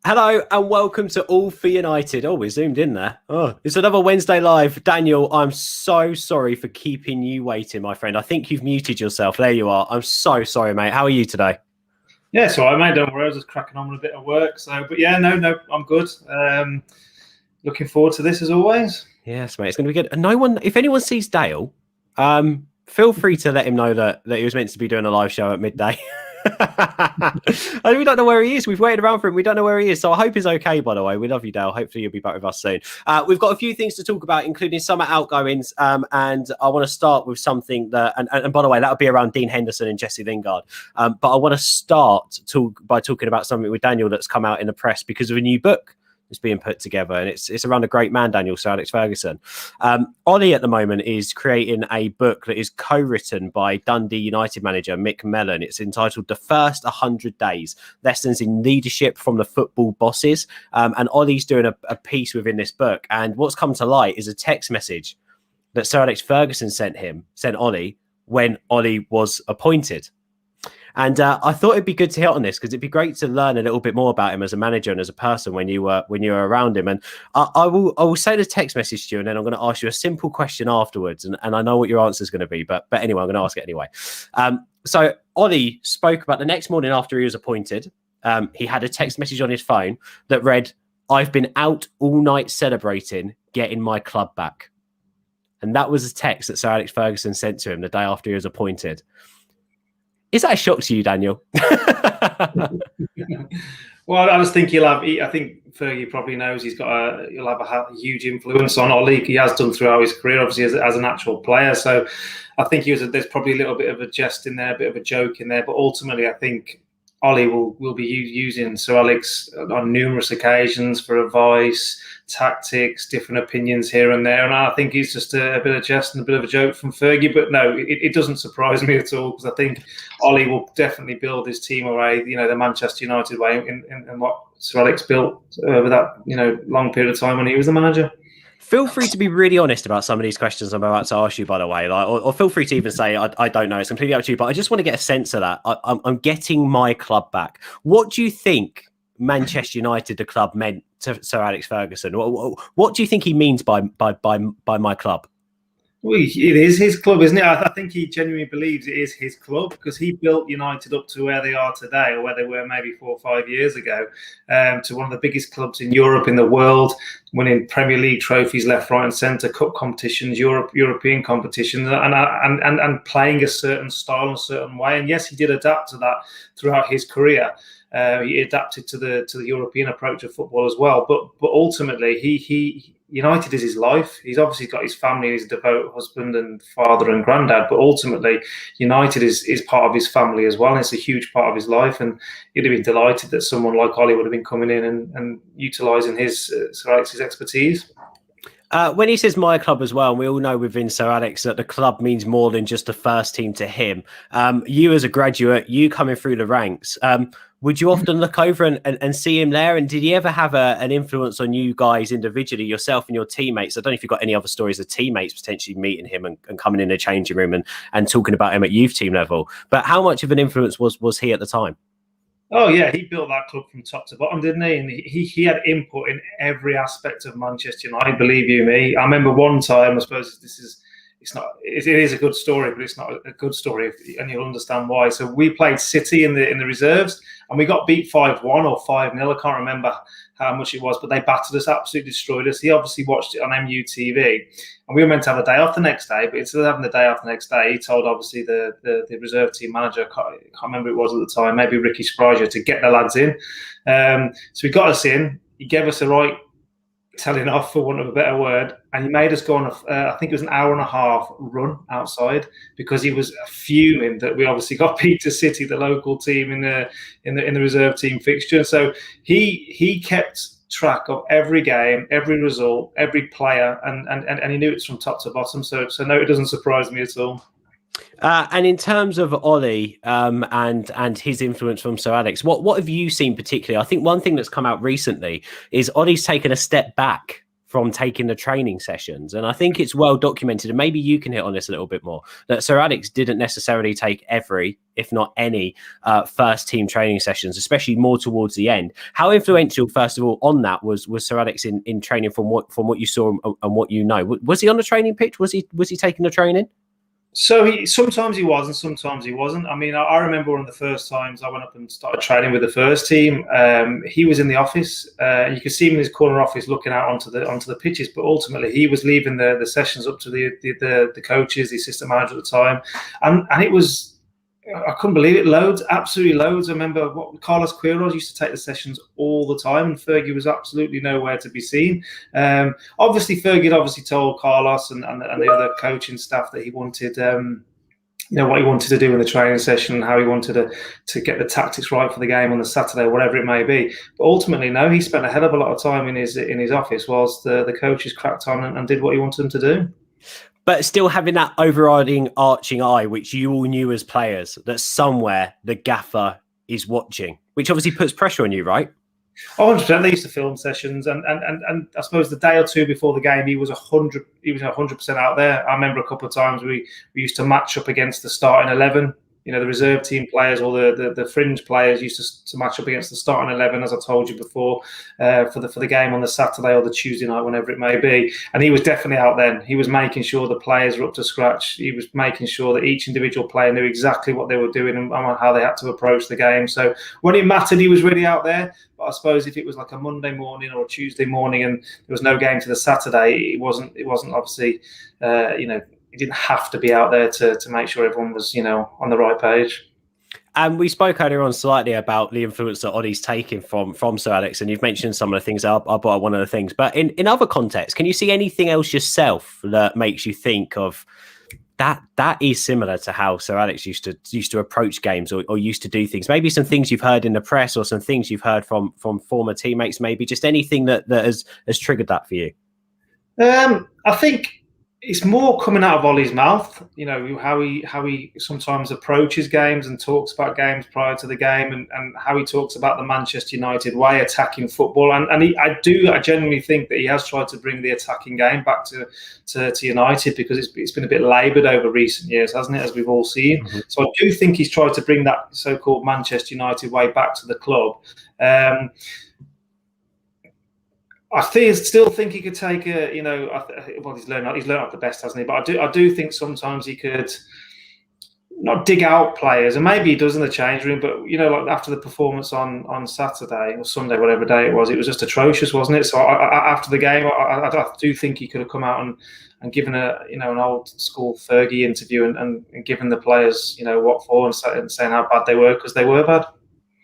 Hello and welcome to All for United. Oh, we zoomed in there. Oh, it's another Wednesday live. Daniel, I'm so sorry for keeping you waiting, my friend. I think you've muted yourself. There you are. I'm so sorry, mate. How are you today? Yeah, it's all right, mate. Don't worry. I was just cracking on with a bit of work. But yeah, no, I'm good. Looking forward to this as always. Yes, mate. It's going to be good. And if anyone sees Dale, feel free to let him know that he was meant to be doing a live show at midday. We don't know where he is. We've waited around for him. We don't know where he is. So I hope he's okay, by the way. We love you, Dale. Hopefully you'll be back with us soon. We've got a few things to talk about, including summer outgoings. And I want to start with something that, and by the way, that'll be around Dean Henderson and Jesse Lingard. But I want to start by talking about something with Daniel that's come out in the press because of a new book is being put together, and it's around a great man, Daniel, Sir Alex Ferguson. Ollie at the moment is creating a book that is co-written by Dundee United manager Mick Mellon. It's entitled The First 100 Days, Lessons in Leadership from the Football Bosses. And Ollie's doing a piece within this book, and what's come to light is a text message that Sir Alex Ferguson sent Ollie when Ollie was appointed. And I thought it'd be good to hit on this because it'd be great to learn a little bit more about him as a manager and as a person when you were around him. And I will say the text message to you, and then I'm going to ask you a simple question afterwards. And I know what your answer is going to be, but anyway, I'm going to ask it anyway. So Ollie spoke about the next morning after he was appointed. He had a text message on his phone that read, "I've been out all night celebrating getting my club back." And that was a text that Sir Alex Ferguson sent to him the day after he was appointed. Is that a shock to you, Daniel? Well, I just think I think Fergie probably knows he'll have a huge influence on Ollie. He has done throughout his career, obviously, as an actual player. So I think there's probably a little bit of a jest in there, a bit of a joke in there. But ultimately, I think Ollie will be using Sir Alex on numerous occasions for advice, tactics, different opinions here and there. And I think he's just a bit of jest and a bit of a joke from Fergie. But no, it doesn't surprise me at all, because I think Ollie will definitely build his team away, the Manchester United way, in what Sir Alex built over that long period of time when he was the manager. Feel free to be really honest about some of these questions I'm about to ask you, by the way, or feel free to even say, I don't know. It's completely up to you, but I just want to get a sense of that. I'm getting my club back. What do you think Manchester United, the club, meant to Sir Alex Ferguson? What do you think he means by my club? Well, it is his club, isn't it? I think he genuinely believes it is his club, because he built United up to where they are today, or where they were maybe 4 or 5 years ago, to one of the biggest clubs in Europe, in the world, winning Premier League trophies left, right, and centre, cup competitions, European competitions, and playing a certain style, a certain way. And yes, he did adapt to that throughout his career. He adapted to the European approach of football as well. But ultimately, he United is his life. He's obviously got his family. He's a devout husband and father and granddad. But ultimately, United is part of his family as well. And it's a huge part of his life. And he'd have been delighted that someone like Ollie would have been coming in and utilising his Sir Alex's expertise. When he says my club as well, and we all know within Sir Alex that the club means more than just the first team to him. You as a graduate, you coming through the ranks, would you often look over and see him there? And did he ever have an influence on you guys individually, yourself and your teammates? I don't know if you've got any other stories of teammates potentially meeting him and coming in the changing room and talking about him at youth team level. But how much of an influence was he at the time? Oh, yeah, he built that club from top to bottom, didn't he? And he had input in every aspect of Manchester United, believe you me. I remember one time, I suppose it is a good story, but it's not a good story, and you'll understand why. So we played City in the reserves, and we got beat 5-1 or 5-0. I can't remember how much it was, but they battered us, absolutely destroyed us. He obviously watched it on MUTV, and we were meant to have a day off the next day. But instead of having the day off the next day, he told obviously the reserve team manager, I can't remember who it was at the time, maybe Ricky Spriger, to get the lads in. So he got us in. He gave us a right telling off, for want of a better word, and he made us go on I think it was an hour and a half run outside, because he was fuming that we obviously got beat to City, the local team, in the reserve team fixture. So he kept track of every game, every result, every player, and he knew it's from top to bottom. So no, it doesn't surprise me at all. And in terms of Ollie and his influence from Sir Alex, what have you seen particularly? I think one thing that's come out recently is Ollie's taken a step back from taking the training sessions. And I think it's well documented, and maybe you can hit on this a little bit more, that Sir Alex didn't necessarily take every, if not any, first team training sessions, especially more towards the end. How influential, first of all, on that was Sir Alex in training from what you saw and what you know? Was he on the training pitch? Was he taking the training? So sometimes he was and sometimes he wasn't. I mean, I remember one of the first times I went up and started training with the first team. He was in the office. You could see him in his corner office looking out onto the pitches. But ultimately, he was leaving the sessions up to the coaches, the assistant manager at the time, and it was. I couldn't believe it. Loads, absolutely loads. I remember Carlos Queiroz used to take the sessions all the time, and Fergie was absolutely nowhere to be seen. Obviously, Fergie had told Carlos and the other coaching staff that he wanted, what he wanted to do in the training session and how he wanted to get the tactics right for the game on the Saturday, whatever it may be. But ultimately, no, he spent a hell of a lot of time in his office whilst the coaches cracked on and did what he wanted them to do. But still having that arching eye, which you all knew as players, that somewhere the gaffer is watching, which obviously puts pressure on you, right? 100%. They used to film sessions, and I suppose the day or two before the game, he was 100% out there. I remember a couple of times we used to match up against the starting 11. The reserve team players or the fringe players used to match up against the starting 11, as I told you before, for the game on the Saturday or the Tuesday night, whenever it may be. And he was definitely out then. He was making sure the players were up to scratch. He was making sure that each individual player knew exactly what they were doing and how they had to approach the game. So when it mattered, he was really out there. But I suppose if it was like a Monday morning or a Tuesday morning and there was no game to the Saturday, it wasn't obviously, he didn't have to be out there to make sure everyone was, on the right page. And we spoke earlier on slightly about the influence that Ollie's taking from Sir Alex, and you've mentioned some of the things. I'll brought one of the things, but in other contexts, can you see anything else yourself that makes you think of that is similar to how Sir Alex used to approach games or used to do things? Maybe some things you've heard in the press or some things you've heard from former teammates. Maybe just anything that has triggered that for you. I think it's more coming out of Ollie's mouth, how he sometimes approaches games and talks about games prior to the game, and how he talks about the Manchester United way, attacking football. And I genuinely think that he has tried to bring the attacking game back to United, because it's been a bit laboured over recent years, hasn't it, as we've all seen. Mm-hmm. So I do think he's tried to bring that so-called Manchester United way back to the club. I still think he could take he's learned up the best, hasn't he? But I do think sometimes he could not dig out players, and maybe he does in the change room. But like after the performance on Saturday or Sunday, whatever day it was just atrocious, wasn't it? So after the game, I do think he could have come out and given an old school Fergie interview and given the players what for, and saying how bad they were, because they were bad.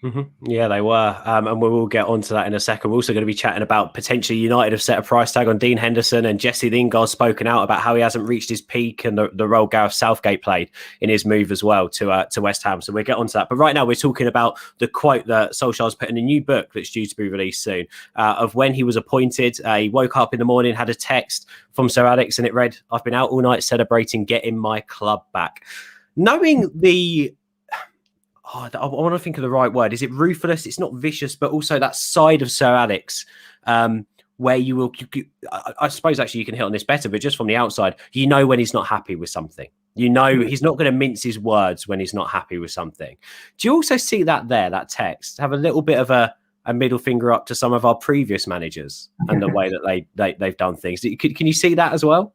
Mm-hmm. Yeah, they were. And we will get onto that in a second. We're also going to be chatting about potentially United have set a price tag on Dean Henderson, and Jesse Lingard's spoken out about how he hasn't reached his peak, and the role Gareth Southgate played in his move as well to West Ham. So we'll get onto that. But right now we're talking about the quote that Solskjaer's put in a new book that's due to be released soon, of when he was appointed. He woke up in the morning, had a text from Sir Alex, and it read, "I've been out all night celebrating getting my club back." Knowing the... I want to think of the right word. Is it ruthless? It's not vicious, but also that side of Sir Alex, where you will. I suppose actually you can hit on this better, but just from the outside, when he's not happy with something. He's not going to mince his words when he's not happy with something. Do you also see that there? That text have a little bit of a middle finger up to some of our previous managers and the way that they've done things. Can you see that as well?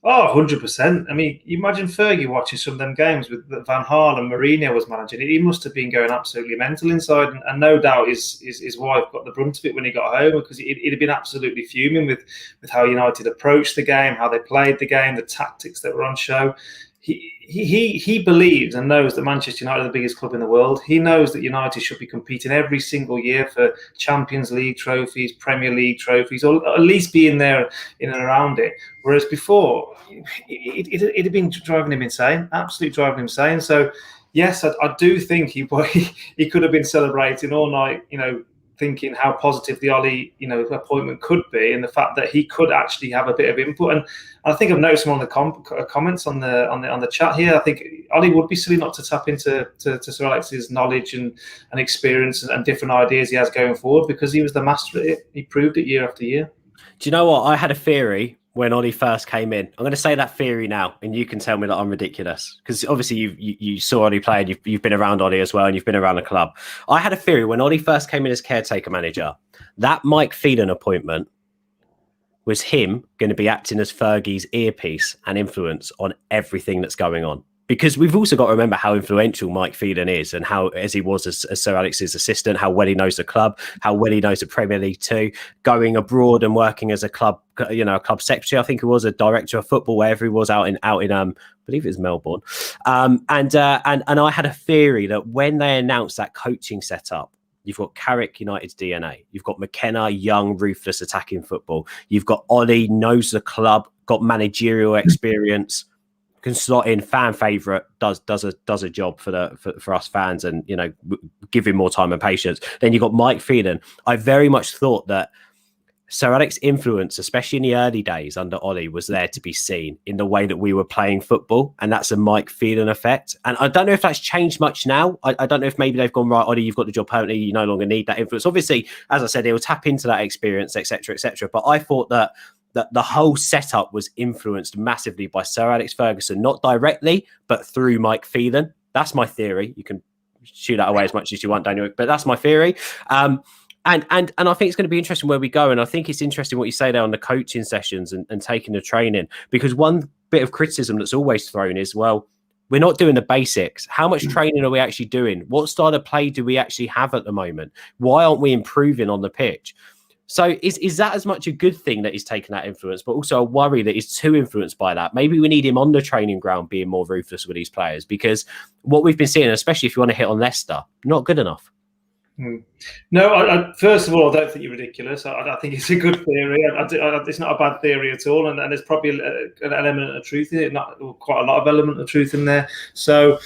Oh, 100%. I mean, you imagine Fergie watching some of them games with Van Gaal and Mourinho was managing. He must have been going absolutely mental inside, and no doubt his wife got the brunt of it when he got home, because he'd have been absolutely fuming with how United approached the game, how they played the game, the tactics that were on show. He believes and knows that Manchester United are the biggest club in the world. He knows that United should be competing every single year for Champions League trophies, Premier League trophies, or at least be in there in and around it. Whereas before, it had been driving him insane, absolutely driving him insane. So, yes, I do think he could have been celebrating all night, thinking how positive the Ollie, appointment could be, and the fact that he could actually have a bit of input. And I think I've noticed some of the comments on the chat here. I think Ollie would be silly not to tap into Sir Alex's knowledge and experience and different ideas he has going forward, because he was the master at it. He proved it year after year. Do you know what? I had a theory when Ollie first came in. I'm going to say that theory now, and you can tell me that I'm ridiculous, because obviously you saw Ollie play, and you've been around Ollie as well, and you've been around the club. I had a theory when Ollie first came in as caretaker manager, that Mike Phelan appointment was him going to be acting as Fergie's earpiece and influence on everything that's going on. Because we've also got to remember how influential Mike Phelan is, and how, as he was as Sir Alex's assistant, how well he knows the club, how well he knows the Premier League too, going abroad and working as a club, a club secretary. I think he was a director of football wherever he was out in I believe it was Melbourne. And I had a theory that when they announced that coaching setup, you've got Carrick United's DNA, you've got McKenna, young, ruthless attacking football, you've got Ollie, knows the club, got managerial experience, can slot in, fan favourite, does a job for us fans, and give him more time and patience. Then you got Mike Phelan. I very much thought that Sir Alex's influence, especially in the early days under Ollie, was there to be seen in the way that we were playing football, and that's a Mike Phelan effect. And I don't know if that's changed much now. I don't know if maybe they've gone, right, Ollie, you've got the job permanently, you no longer need that influence. Obviously, as I said, he'll tap into that experience, etc., etc. But I thought that the whole setup was influenced massively by Sir Alex Ferguson, not directly, but through Mike Phelan. That's my theory. You can shoot that away as much as you want, Daniel, but that's my theory. And I think it's going to be interesting where we go. And I think it's interesting what you say there on the coaching sessions and taking the training, because one bit of criticism that's always thrown is, well, we're not doing the basics. How much training are we actually doing? What style of play do we actually have at the moment? Why aren't we improving on the pitch? So is that as much a good thing that he's taken that influence, but also a worry that he's too influenced by that? Maybe we need him on the training ground being more ruthless with these players, because what we've been seeing, especially if you want to hit on Leicester, not good enough. No, first of all, I don't think you're ridiculous. I think it's a good theory. It's not a bad theory at all, and there's probably an element of truth in it, quite a lot of element of truth in there. So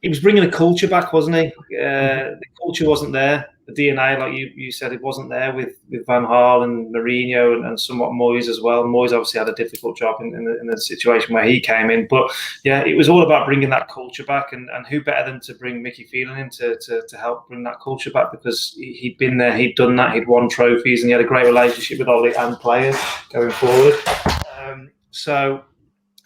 he was bringing a culture back, wasn't he? The culture wasn't there. The DNA, like you said, it wasn't there with Van Gaal and Mourinho and somewhat Moyes as well. Moyes obviously had a difficult job in the situation where he came in. But yeah, it was all about bringing that culture back. And who better than to bring Mickey Phelan in to help bring that culture back, because he'd been there, he'd done that, he'd won trophies, and he had a great relationship with Ollie and players going forward. So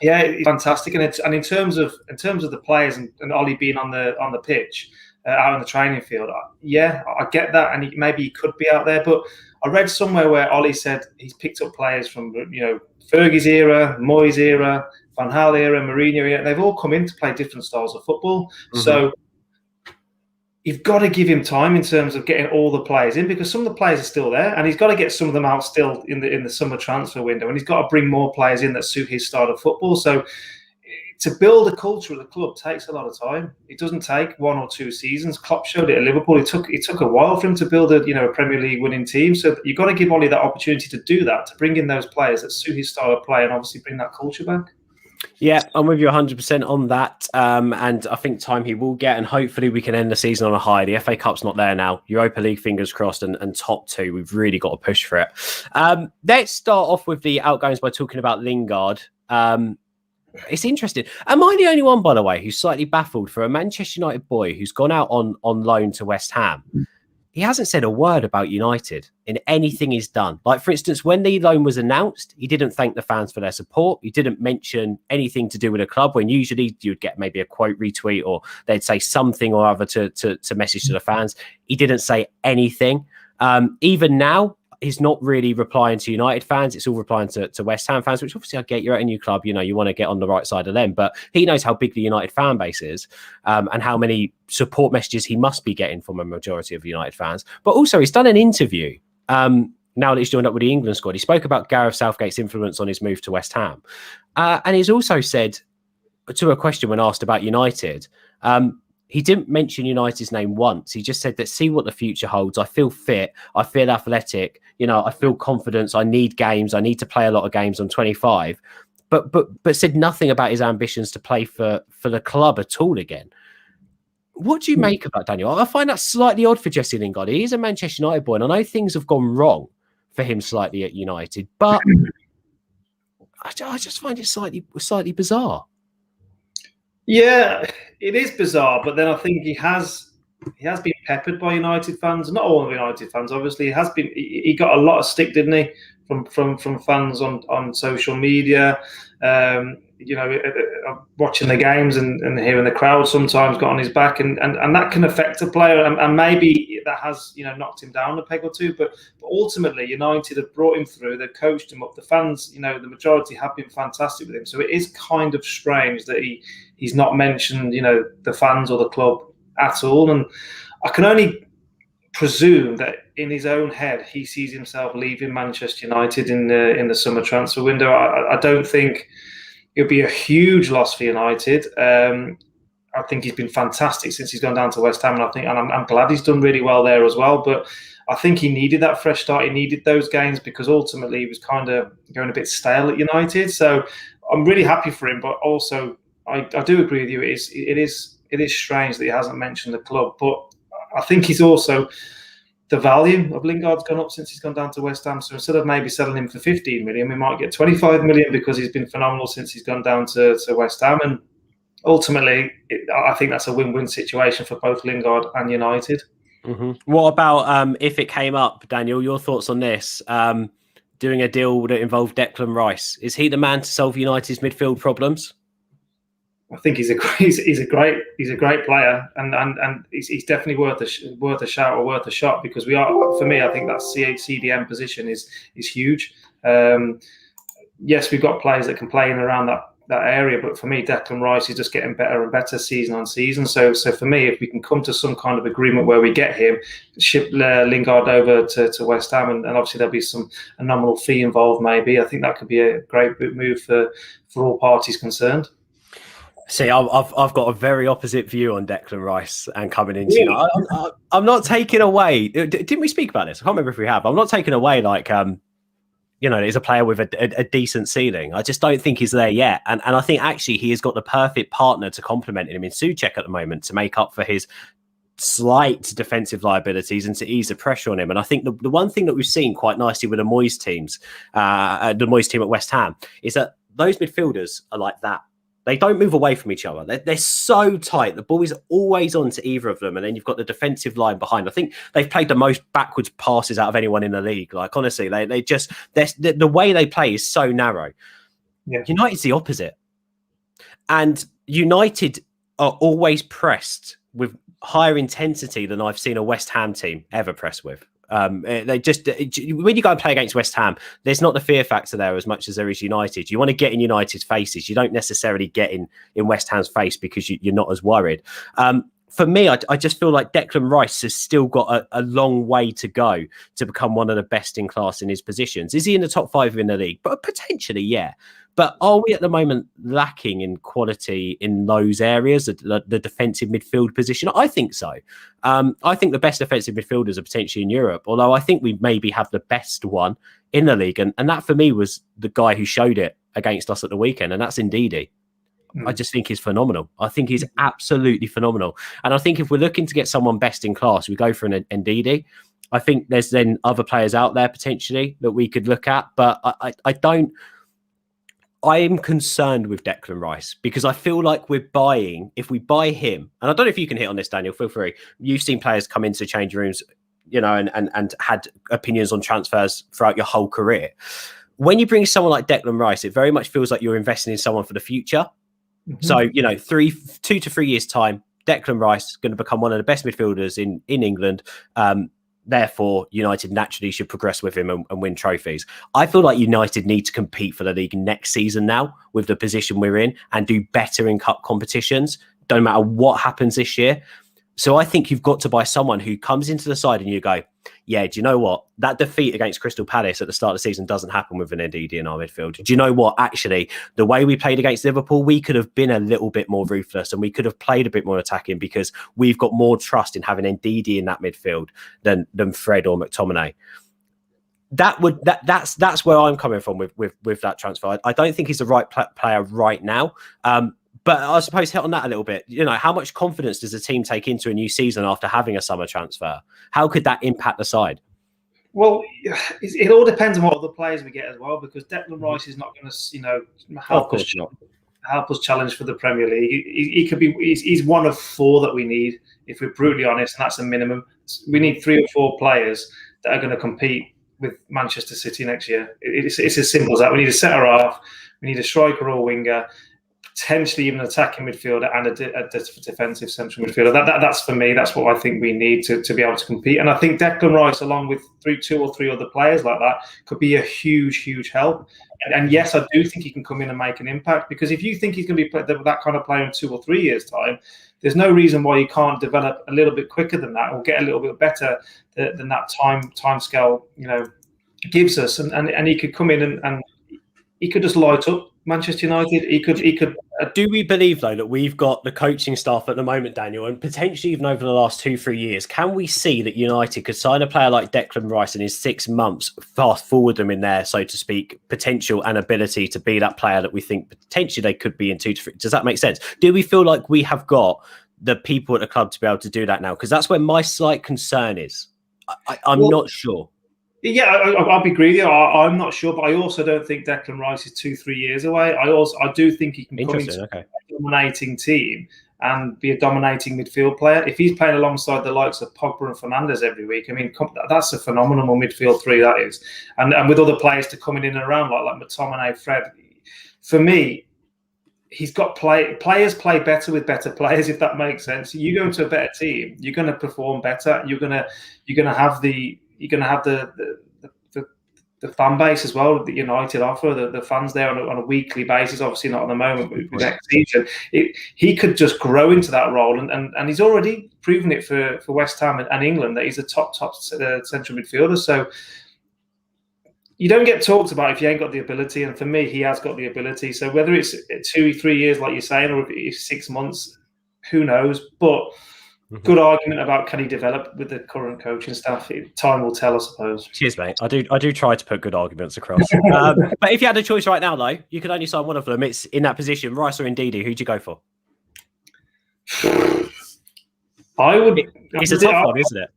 yeah, it's fantastic. And in terms of the players and Ollie being on the pitch, out in the training field, I get that, and maybe he could be out there. But I read somewhere where Ollie said he's picked up players from Fergie's era, Moyes era, Van Gaal era, Mourinho era. They've all come in to play different styles of football. Mm-hmm. So you've got to give him time in terms of getting all the players in, because some of the players are still there, and he's got to get some of them out still in the summer transfer window, and he's got to bring more players in that suit his style of football. So to build a culture at the club takes a lot of time. It doesn't take 1 or 2 seasons. Klopp showed it at Liverpool. It took a while for him to build a Premier League winning team. So you've got to give Ollie that opportunity to do that, to bring in those players that suit his style of play, and obviously bring that culture back. Yeah, I'm with you 100% on that. And I think time he will get, and hopefully we can end the season on a high. The FA Cup's not there now. Europa League, fingers crossed, and top 2, we've really got to push for it. Let's start off with the outgoings by talking about Lingard. It's interesting. Am I the only one, by the way, who's slightly baffled for a Manchester United boy who's gone out on loan to West Ham? He hasn't said a word about United in anything he's done. Like, for instance, when the loan was announced, he didn't thank the fans for their support. He didn't mention anything to do with the club, when usually you'd get maybe a quote retweet, or they'd say something or other to message to the fans. He didn't say anything. Even now, he's not really replying to United fans. It's all replying to West Ham fans, which obviously I get. You're at a new club, you want to get on the right side of them. But he knows how big the United fan base is, and how many support messages he must be getting from a majority of United fans. But also, he's done an interview now that he's joined up with the England squad. He spoke about Gareth Southgate's influence on his move to West Ham. And he's also said, to a question when asked about United, he didn't mention United's name once. He just said that, see what the future holds. I feel fit. I feel athletic. I feel confidence. I need games. I need to play a lot of games. I'm 25. But said nothing about his ambitions to play for the club at all again. What do you make of that, Daniel? I find that slightly odd for Jesse Lingard. He is a Manchester United boy, and I know things have gone wrong for him slightly at United, but I just find it slightly bizarre. Yeah, it is bizarre, but then I think he has peppered by United fans. Not all of United fans, obviously. He has been. He got a lot of stick, didn't he, from fans on social media. Watching the games and hearing the crowd sometimes got on his back, and that can affect a player, and maybe that has knocked him down a peg or two. But ultimately, United have brought him through. They've coached him up. The fans, the majority have been fantastic with him. So it is kind of strange that he's not mentioned, the fans or the club at all. And I can only presume that in his own head he sees himself leaving Manchester United in the summer transfer window. I don't think it'll be a huge loss for United. I think he's been fantastic since he's gone down to West Ham, and I'm glad he's done really well there as well. But I think he needed that fresh start. He needed those games because ultimately he was kind of going a bit stale at United. So I'm really happy for him, but also I do agree with you. It is strange that he hasn't mentioned the club, but I think he's also, the value of Lingard's gone up since he's gone down to West Ham. So instead of maybe selling him for 15 million, we might get 25 million because he's been phenomenal since he's gone down to West Ham. And ultimately, I think that's a win-win situation for both Lingard and United. Mm-hmm. What about if it came up, Daniel? Your thoughts on this? Doing a deal that involved Declan Rice. Is he the man to solve United's midfield problems? I think he's a great player, and he's definitely worth a shout or worth a shot, because for me, I think that CDM position is huge. Yes, we've got players that can play in around that area, but for me, Declan Rice is just getting better and better season on season. So for me, if we can come to some kind of agreement where we get him, ship Lingard over to West Ham, and obviously there'll be a nominal fee involved, maybe, I think that could be a great move for all parties concerned. See, I've got a very opposite view on Declan Rice and coming into. I'm not taking away. Didn't we speak about this? I can't remember if we have. I'm not taking away he's a player with a decent ceiling. I just don't think he's there yet, and I think actually he has got the perfect partner to complement him in Souček at the moment to make up for his slight defensive liabilities and to ease the pressure on him. And I think the one thing that we've seen quite nicely with the Moyes teams, the Moyes team at West Ham, is that those midfielders are like that. They don't move away from each other. They're so tight. The ball is always on to either of them. And then you've got the defensive line behind. I think they've played the most backwards passes out of anyone in the league. Like, honestly, the way they play is so narrow. Yeah. United's the opposite. And United are always pressed with higher intensity than I've seen a West Ham team ever press with. They just, when you go and play against West Ham, there's not the fear factor there as much as there is United. You want to get in United's faces. You don't necessarily get in West Ham's face because you're not as worried. For me, I just feel like Declan Rice has still got a long way to go to become one of the best in class in his positions. Is he in the top 5 in the league? But potentially, yeah. But are we at the moment lacking in quality in those areas, the defensive midfield position? I think so. I think the best defensive midfielders are potentially in Europe, although I think we maybe have the best one in the league. And that for me was the guy who showed it against us at the weekend, and that's Ndidi. I just think he's phenomenal. I think he's absolutely phenomenal. And I think if we're looking to get someone best in class, we go for an Ndidi. I think there's then other players out there potentially that we could look at, but I am concerned with Declan Rice because I feel like if we buy him, and I don't know if you can hit on this, Daniel, feel free. You've seen players come into change rooms, and had opinions on transfers throughout your whole career. When you bring someone like Declan Rice, it very much feels like you're investing in someone for the future. Mm-hmm. So, 2 to 3 years time, Declan Rice is going to become one of the best midfielders in England. Therefore, United naturally should progress with him and win trophies. I feel like United need to compete for the league next season now with the position we're in and do better in cup competitions, no matter what happens this year. So I think you've got to buy someone who comes into the side and you go, yeah, do you know what? That defeat against Crystal Palace at the start of the season doesn't happen with an Ndidi in our midfield. Do you know what? Actually, the way we played against Liverpool, we could have been a little bit more ruthless and we could have played a bit more attacking because we've got more trust in having Ndidi in that midfield than Fred or McTominay. That's where I'm coming from with that transfer. I don't think he's the right player right now. But I suppose hit on that a little bit. How much confidence does the team take into a new season after having a summer transfer? How could that impact the side? Well, it all depends on what other players we get as well, because Declan Rice is not going to, help us challenge for the Premier League. He could be. He's one of 4 that we need, if we're brutally honest, and that's a minimum. We need 3 or 4 players that are going to compete with Manchester City next year. It's as simple as that. We need a centre half, we need a striker or winger, potentially even an attacking midfielder and a defensive central midfielder. That's for me. That's what I think we need to be able to compete. And I think Declan Rice, along with 2 or 3 other players like that, could be a huge help. And yes, I do think he can come in and make an impact, because if you think he's going to be that kind of player in 2 or 3 years' time, there's no reason why he can't develop a little bit quicker than that, or get a little bit better than that time scale, gives us. And he could come in and he could just light up Manchester United. He could. Do we believe, though, that we've got the coaching staff at the moment, Daniel, and potentially even over the last 2-3 years, can we see that United could sign a player like Declan Rice in his 6 months, fast forward them in their, so to speak, potential and ability to be that player that we think potentially they could be in 2 to 3? Does that make sense? Do we feel like we have got the people at the club to be able to do that now? Because that's where my slight concern is. I'm not sure. Yeah, I'll be greedy. I'm not sure, but I also don't think Declan Rice is 2-3 years away. I do think he can come into a dominating team and be a dominating midfield player. If he's playing alongside the likes of Pogba and Fernandes every week, I mean, that's a phenomenal midfield 3, that is. And with other players to come in and around, like McTominay, Fred, for me, he's got players play better with better players, if that makes sense. You go into a better team, you're going to perform better. You're going to have the fan base as well that United offer, the fans there on a weekly basis. Obviously not at the moment, but next season he could just grow into that role, and he's already proven it for West Ham and England that he's a top central midfielder. So you don't get talked about if you ain't got the ability, and for me, he has got the ability. So whether it's 2-3 years, like you're saying, or if it's 6 months, who knows? But good argument about can he develop with the current coaching staff. Time will tell, I suppose. Cheers, mate. I do try to put good arguments across. But if you had a choice right now, though, you could only sign one of them. It's in that position, Rice or Ndidi. Who'd you go for? I would. It's a tough one, isn't it?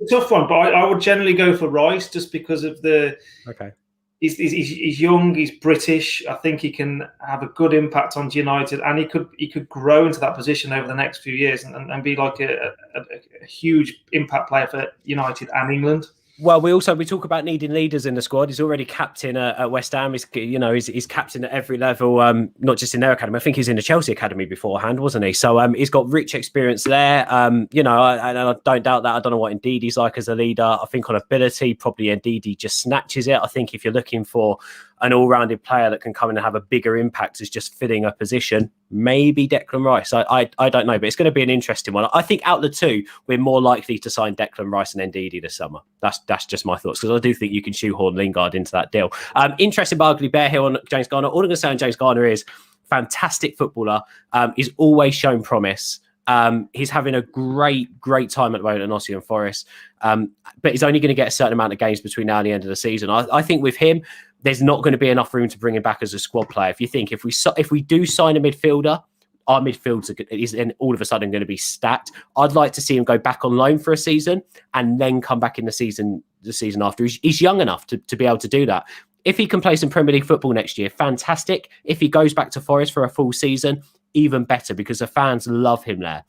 Tough one, but I would generally go for Rice just because of the. Okay. He's young. He's British. I think he can have a good impact on United, and he could grow into that position over the next few years and be like a huge impact player for United and England. Well, we talk about needing leaders in the squad. He's already captain at West Ham. He's captain at every level, not just in their academy. I think he's in the Chelsea academy beforehand, wasn't he? So he's got rich experience there. I don't doubt that. I don't know what Ndidi's like as a leader. I think on ability, probably Ndidi just snatches it. I think if you're looking for an all-rounded player that can come in and have a bigger impact as just filling a position, maybe Declan Rice. I don't know, but it's going to be an interesting one. I think out of the 2, we're more likely to sign Declan Rice and Ndidi this summer. That's just my thoughts, because I do think you can shoehorn Lingard into that deal. Interesting by Ugly Bear here on James Garner. All I'm going to say on James Garner is fantastic footballer. He's always shown promise. He's having a great time at the moment at Nottingham Forest, but he's only going to get a certain amount of games between now and the end of the season. I think with him, there's not going to be enough room to bring him back as a squad player. If you think if we do sign a midfielder, our midfield is then all of a sudden going to be stacked. I'd like to see him go back on loan for a season and then come back in the season after. He's young enough to be able to do that. If he can play some Premier League football next year, fantastic. If he goes back to Forest for a full season, even better, because the fans love him there.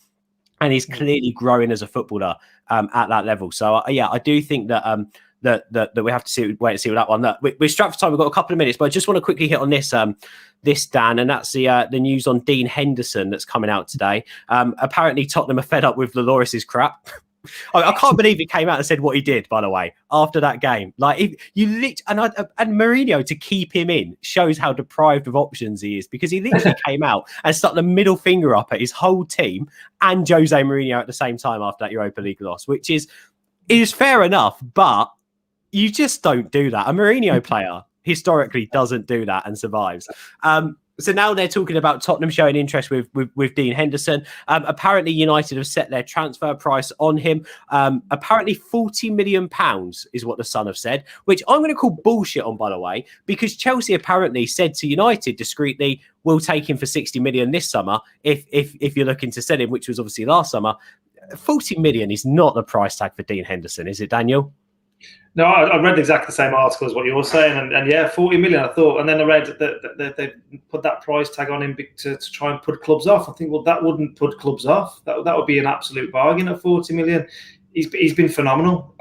And he's clearly growing as a footballer at that level. So, I do think that that we have to wait and see with that one. We're strapped for time. We've got a couple of minutes, but I just want to quickly hit on this, Dan, and that's the news on Dean Henderson that's coming out today. Apparently, Tottenham are fed up with Lloris's crap. I can't believe he came out and said what he did, by the way, after that game. Like, and Mourinho, to keep him in, shows how deprived of options he is, because he literally came out and stuck the middle finger up at his whole team and Jose Mourinho at the same time after that Europa League loss, which is fair enough, but you just don't do that. A Mourinho player historically doesn't do that and survives. So now they're talking about Tottenham showing interest with Dean Henderson. Apparently United have set their transfer price on him. Apparently £40 million is what the Sun have said, which I'm going to call bullshit on, by the way, because Chelsea apparently said to United discreetly, we'll take him for 60 million this summer if you're looking to sell him, which was obviously last summer. 40 million is not the price tag for Dean Henderson, is it, Daniel? No, I read exactly the same article as what you're saying, and yeah, 40 million. I thought, and then I read that they put that price tag on him to try and put clubs off. I think, well, that wouldn't put clubs off. That would be an absolute bargain at 40 million. He's been phenomenal.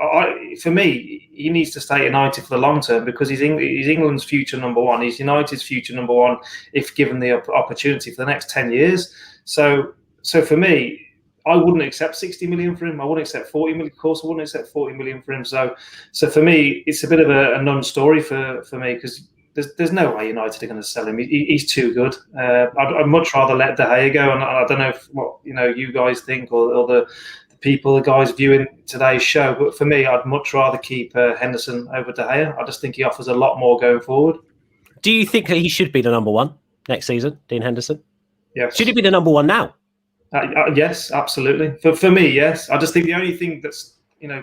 For me, he needs to stay at United for the long term because he's England's future number one. He's United's future number one if given the opportunity for the next 10 years. So for me, I wouldn't accept 60 million for him. I wouldn't accept 40 million. Of course, I wouldn't accept 40 million for him. So for me, it's a bit of a non-story for me because there's no way United are going to sell him. He's too good. I'd much rather let De Gea go. And I don't know what you guys think or the people, the guys viewing today's show. But for me, I'd much rather keep Henderson over De Gea. I just think he offers a lot more going forward. Do you think that he should be the number one next season, Dean Henderson? Yes. Should he be the number one now? Yes, absolutely. For me, yes. I just think the only thing that's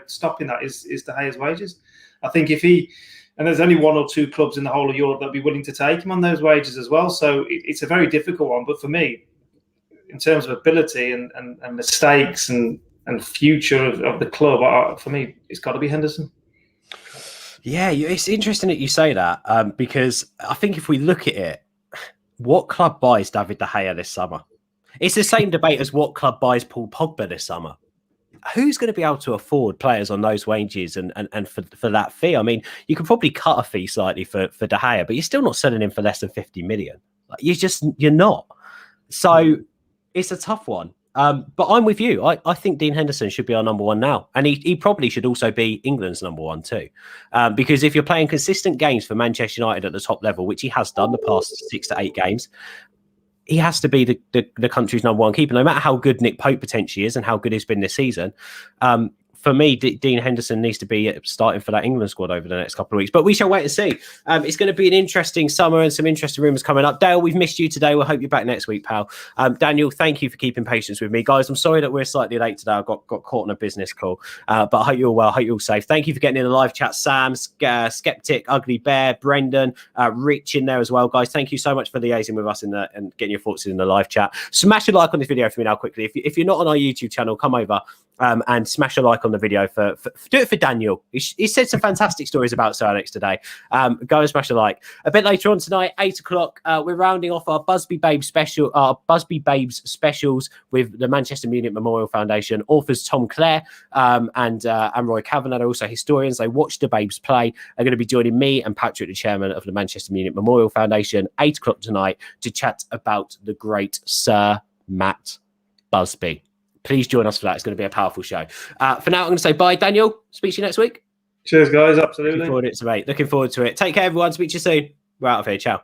stopping that is De Gea's wages. I think and there's only one or two clubs in the whole of Europe that'd be willing to take him on those wages as well. So it's a very difficult one. But for me, in terms of ability and mistakes and future of the club, for me, it's got to be Henderson. Yeah, it's interesting that you say that because I think if we look at it, what club buys David De Gea this summer? It's the same debate as what club buys Paul Pogba this summer. Who's going to be able to afford players on those wages and for that fee? I mean, you could probably cut a fee slightly for De Gea, but you're still not selling him for less than 50 million. You're not. So it's a tough one. But I'm with you. I think Dean Henderson should be our number one now. And he probably should also be England's number one too. Because if you're playing consistent games for Manchester United at the top level, which he has done the past 6 to 8 games, he has to be the country's number one keeper, no matter how good Nick Pope potentially is and how good he's been this season. For me, Dean Henderson needs to be starting for that England squad over the next couple of weeks. But we shall wait and see. It's going to be an interesting summer and some interesting rumours coming up. Dale, we've missed you today. We'll hope you're back next week, pal. Daniel, thank you for keeping patience with me. Guys, I'm sorry that we're slightly late today. I got caught on a business call. But I hope you're well. I hope you're all safe. Thank you for getting in the live chat. Sam, Skeptic, Ugly Bear, Brendan, Rich in there as well. Guys, thank you so much for liaising with us and getting your thoughts in the live chat. Smash a like on this video for me now quickly. If you're not on our YouTube channel, come over and smash a like on the video for do it for Daniel. He said some fantastic stories about Sir Alex today. Go and smash a like. A bit later on tonight, 8 o'clock, we're rounding off our Busby Babes specials with the Manchester Munich Memorial Foundation. Authors Tom Clare and Roy Kavanagh are also historians. They watch the Babes play. Are going to be joining me and Patrick, the chairman of the Manchester Munich Memorial Foundation, 8 o'clock tonight to chat about the great Sir Matt Busby. Please join us for that. It's going to be a powerful show. For now, I'm going to say bye, Daniel. Speak to you next week. Cheers, guys. Absolutely. Looking forward to it, mate. Looking forward to it. Take care, everyone. Speak to you soon. We're out of here. Ciao.